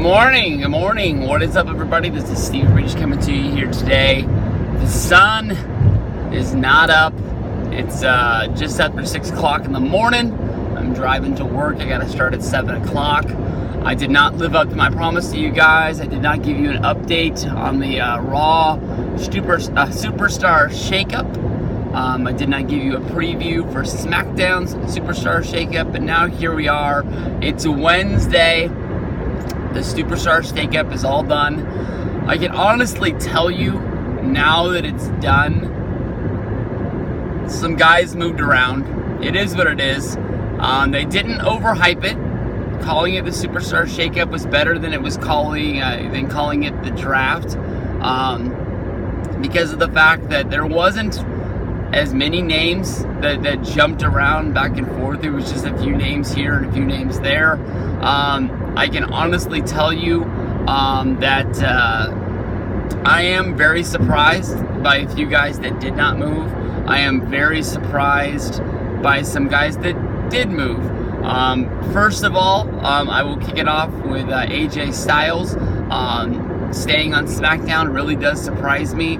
Good morning. What is up, everybody? This is Steve Breach coming to you here today. The sun is not up. It's just after 6 o'clock in the morning. I'm driving to work. I got to start at 7 o'clock. I did not live up to my promise to you guys. I did not give you an update on the Raw Superstar Shake Up. I did not give you a preview for SmackDown's Superstar Shake Up, but now here we are. It's Wednesday. The Superstar Shake Up is all done. I can honestly tell you, now that it's done, some guys moved around. It is what it is. They didn't overhype it. Calling it the Superstar Shake Up was better than it was calling it the draft, because of the fact that there wasn't as many names that jumped around back and forth. It was just a few names here and a few names there. I can honestly tell you that I am very surprised by a few guys that did not move. I am very surprised by some guys that did move. First of all, I will kick it off with AJ Styles. Staying on SmackDown really does surprise me.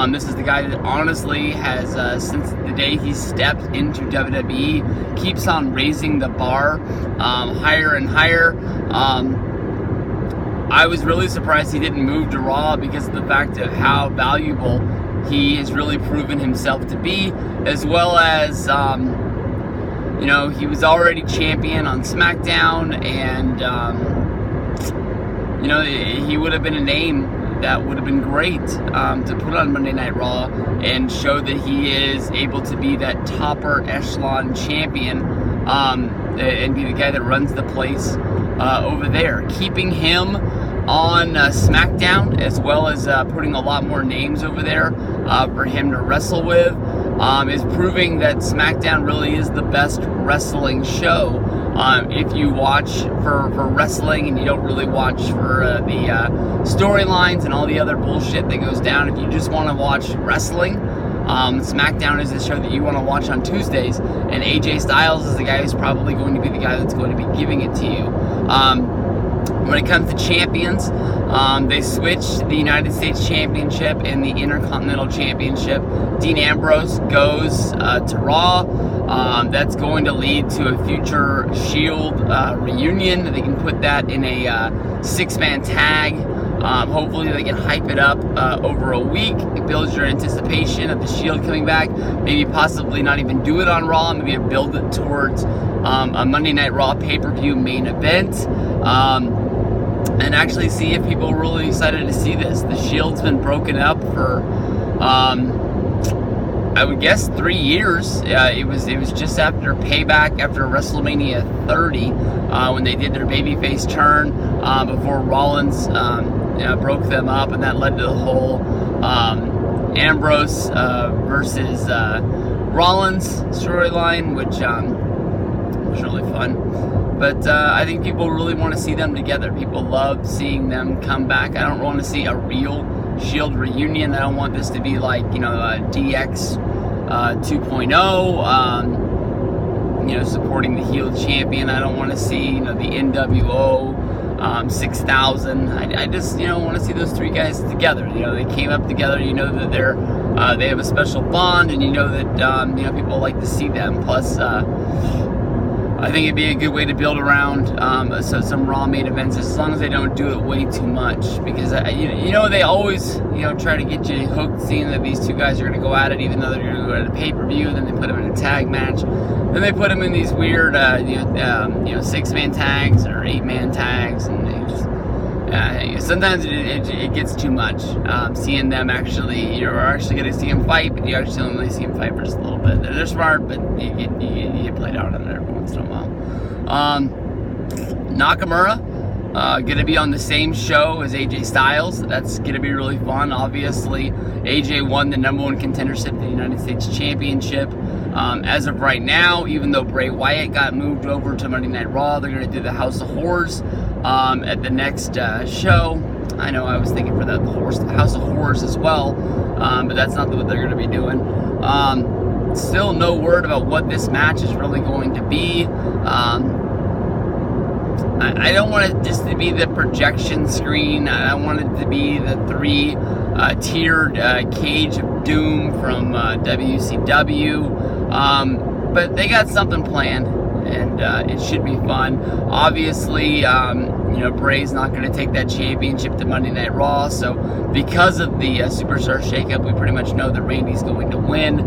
This is the guy that honestly has, since the day he stepped into WWE, keeps on raising the bar higher and higher. I was really surprised he didn't move to Raw because of the fact of how valuable he has really proven himself to be, as well as, he was already champion on SmackDown, and he would have been a name that would have been great to put on Monday Night Raw and show that he is able to be that topper echelon champion and be the guy that runs the place over there. Keeping him on SmackDown, as well as putting a lot more names over there for him to wrestle with, is proving that SmackDown really is the best wrestling show. If you watch for wrestling and you don't really watch for the storylines and all the other bullshit that goes down, if you just want to watch wrestling, SmackDown is the show that you want to watch on Tuesdays, and AJ Styles is the guy who's probably going to be the guy that's going to be giving it to you. When it comes to champions, they switched the United States Championship and the Intercontinental Championship. Dean Ambrose goes to Raw. That's going to lead to a future Shield reunion. They can put that in a 6-man tag. Hopefully they can hype it up over a week. It builds your anticipation of the Shield coming back. Maybe possibly not even do it on Raw. Maybe build it towards a Monday Night Raw pay-per-view main event. And actually see if people are really excited to see this. The Shield's been broken up for, I would guess, 3 years. It was just after Payback, after WrestleMania 30, when they did their babyface turn before Rollins broke them up, and that led to the whole Ambrose versus Rollins storyline, which was really fun. But I think people really want to see them together. People love seeing them come back. I don't want to see a real Shield reunion. I don't want this to be like, DX 2.0, supporting the heel champion. I don't want to see, the NWO 6000. I just, want to see those three guys together. They came up together. That they have a special bond, and that people like to see them. Plus, I think it'd be a good way to build around some Raw main events, as long as they don't do it way too much, because they always try to get you hooked, seeing that these two guys are going to go at it, even though they're going to go at a pay-per-view. Then they put them in a tag match, then they put them in these weird 6-man tags or 8-man tags, and they just sometimes it gets too much. Seeing them actually, you're actually going to see them fight, but you actually only see them fight for just a little bit. They're smart, but you get played out on it every once in a while. Nakamura going to be on the same show as AJ Styles. That's going to be really fun. Obviously, AJ won the #1 contendership, the United States Championship. As of right now, even though Bray Wyatt got moved over to Monday Night Raw, they're going to do the House of Horrors at the next show. I know I was thinking for the House of Horrors as well, but that's not what they're going to be doing. Still no word about what this match is really going to be. I don't want it just to be the projection screen. I want it to be the three-tiered cage of doom from WCW. But they got something planned, and it should be fun. Obviously, Bray's not going to take that championship to Monday Night Raw, so because of the Superstar Shake Up, we pretty much know that Randy's going to win.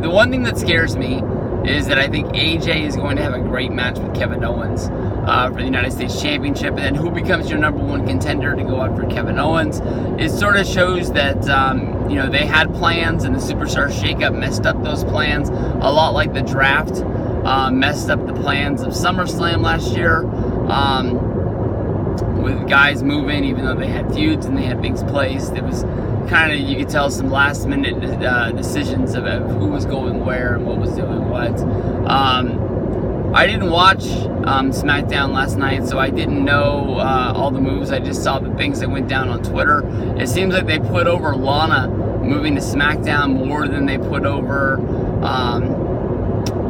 The one thing that scares me is that I think AJ is going to have a great match with Kevin Owens for the United States Championship, and then who becomes your #1 contender to go after Kevin Owens? It sort of shows that they had plans, and the Superstar Shake-Up messed up those plans, a lot like the draft messed up the plans of SummerSlam last year, with guys moving, even though they had feuds and they had things placed. It was kind of, you could tell, some last minute decisions of who was going where and what was doing what. I didn't watch SmackDown last night, so I didn't know all the moves. I just saw the things that went down on Twitter. It seems like they put over Lana moving to SmackDown more than they put over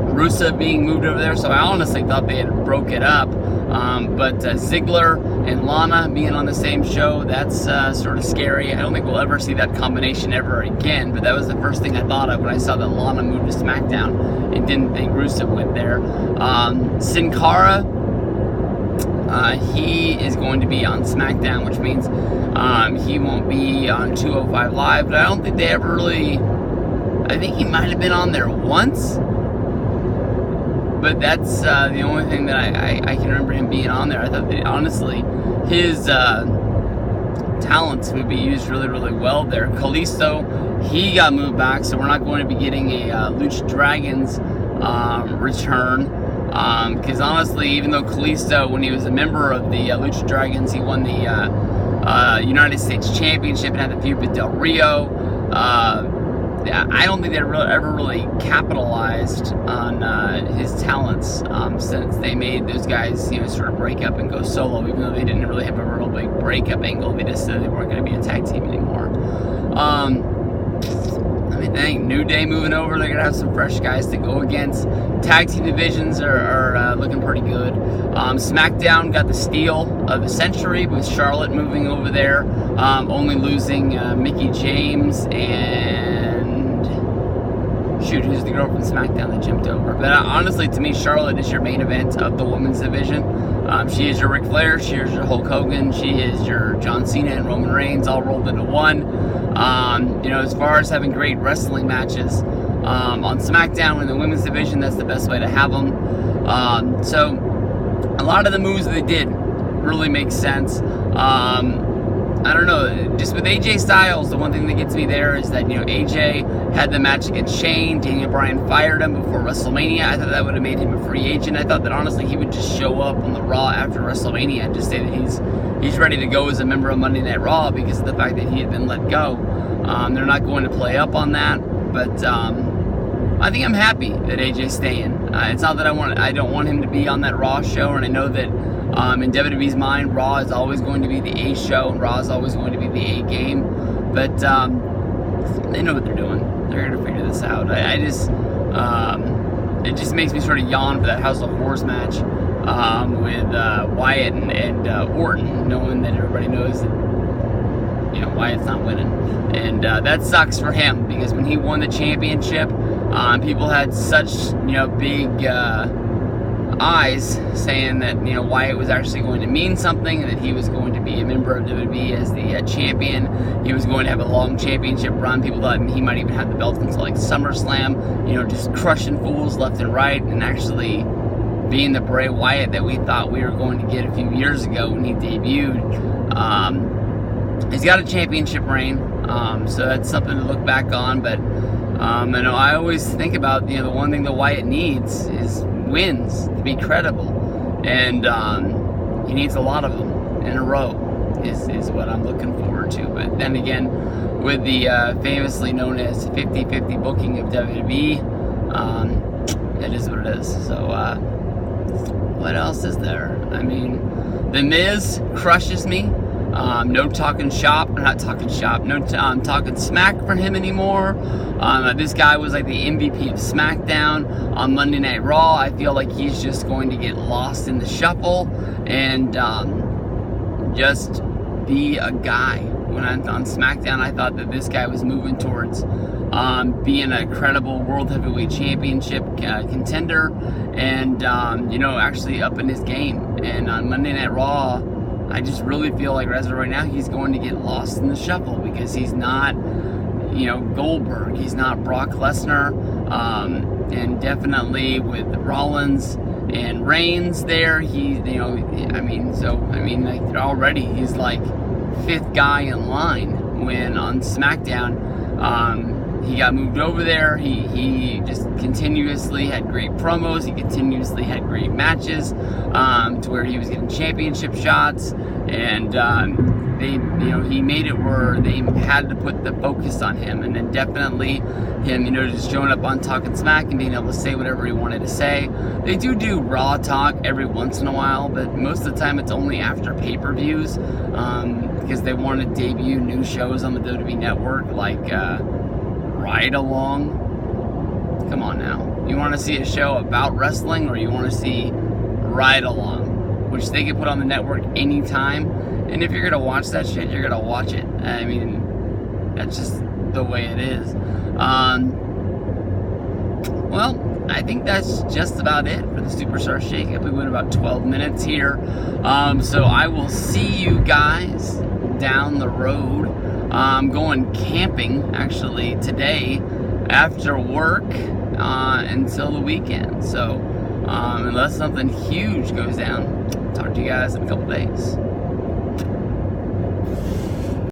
Rusev being moved over there, so I honestly thought they had broke it up. But Ziggler and Lana being on the same show, that's sort of scary. I don't think we'll ever see that combination ever again, but that was the first thing I thought of when I saw that Lana moved to SmackDown and didn't think Rusev went there. Sin Cara, he is going to be on SmackDown, which means he won't be on 205 Live, but I don't think they ever really... I think he might have been on there once, but that's the only thing that I can remember him being on there. I thought that, honestly, his talents would be used really, really well there. Kalisto, he got moved back, so we're not going to be getting a Lucha Dragons return. Because honestly, even though Kalisto, when he was a member of the Lucha Dragons, he won the United States Championship and had a feud with Del Rio. I don't think they ever really capitalized on his talents since they made those guys, sort of break up and go solo, even though they didn't really have a real big breakup angle. They just said they weren't going to be a tag team anymore. Let me think. New Day moving over. They're going to have some fresh guys to go against. Tag team divisions are looking pretty good. SmackDown got the steal of the century with Charlotte moving over there, only losing Mickie James and... shoot, who's the girl from SmackDown that jumped over? But honestly, to me, Charlotte is your main event of the women's division. She is your Ric Flair, she is your Hulk Hogan, she is your John Cena and Roman Reigns all rolled into one. As far as having great wrestling matches on SmackDown in the women's division, that's the best way to have them. So a lot of the moves that they did really make sense. I don't know, just with AJ Styles, the one thing that gets me there is that, AJ had the match against Shane. Daniel Bryan fired him before WrestleMania. I thought that would have made him a free agent. I thought that, honestly, he would just show up on the Raw after WrestleMania and just say that he's ready to go as a member of Monday Night Raw because of the fact that he had been let go. They're not going to play up on that, but I think I'm happy that AJ's staying. It's not that I don't want him to be on that Raw show, and I know that in WWE's mind, Raw is always going to be the A show, and Raw is always going to be the A game. But they know what they're doing. They're going to figure this out. It just makes me sort of yawn for that House of Horrors match with Wyatt and Orton, knowing that everybody knows that Wyatt's not winning, and that sucks for him because when he won the championship, people had such big eyes saying that Wyatt was actually going to mean something, that he was going to be a member of WWE as the champion. He was going to have a long championship run. People thought he might even have the belt until like SummerSlam, just crushing fools left and right, and actually being the Bray Wyatt that we thought we were going to get a few years ago when he debuted. He's got a championship reign, so that's something to look back on. But I always think about the one thing that Wyatt needs is wins to be credible, and he needs a lot of them in a row is what I'm looking forward to. But then again, with the famously known as 50-50 booking of WWE, it is what it is. So what else is there? I mean, The Miz crushes me. No talking shop, or not talking shop, no talking smack for him anymore. This guy was like the MVP of SmackDown on Monday Night Raw. I feel like he's just going to get lost in the shuffle and just be a guy. When on SmackDown, I thought that this guy was moving towards being a credible World Heavyweight Championship contender and, you know, actually upping his game. And on Monday Night Raw, I just really feel like as of right now, he's going to get lost in the shuffle because he's not, you know, Goldberg. He's not Brock Lesnar. And definitely with Rollins and Reigns there, he, you know, I mean, like already he's like 5th guy in line when on SmackDown, he got moved over there. He just continuously had great promos. He continuously had great matches to where he was getting championship shots, and they, you know, he made it where they had to put the focus on him, and then definitely him, you know, just showing up on Talking Smack and being able to say whatever he wanted to say. They do Raw talk every once in a while, but most of the time it's only after pay-per-views because they want to debut new shows on the WWE Network, like Ride Along. Come on now. You want to see a show about wrestling, or you want to see Ride Along, which they can put on the network anytime. And if you're going to watch that shit, you're going to watch it. I mean, that's just the way it is. Well, I think that's just about it for the Superstar Shake Up. We went about 12 minutes here. So I will see you guys down the road. I'm going camping, actually, today after work until the weekend. So unless something huge goes down, talk to you guys in a couple days.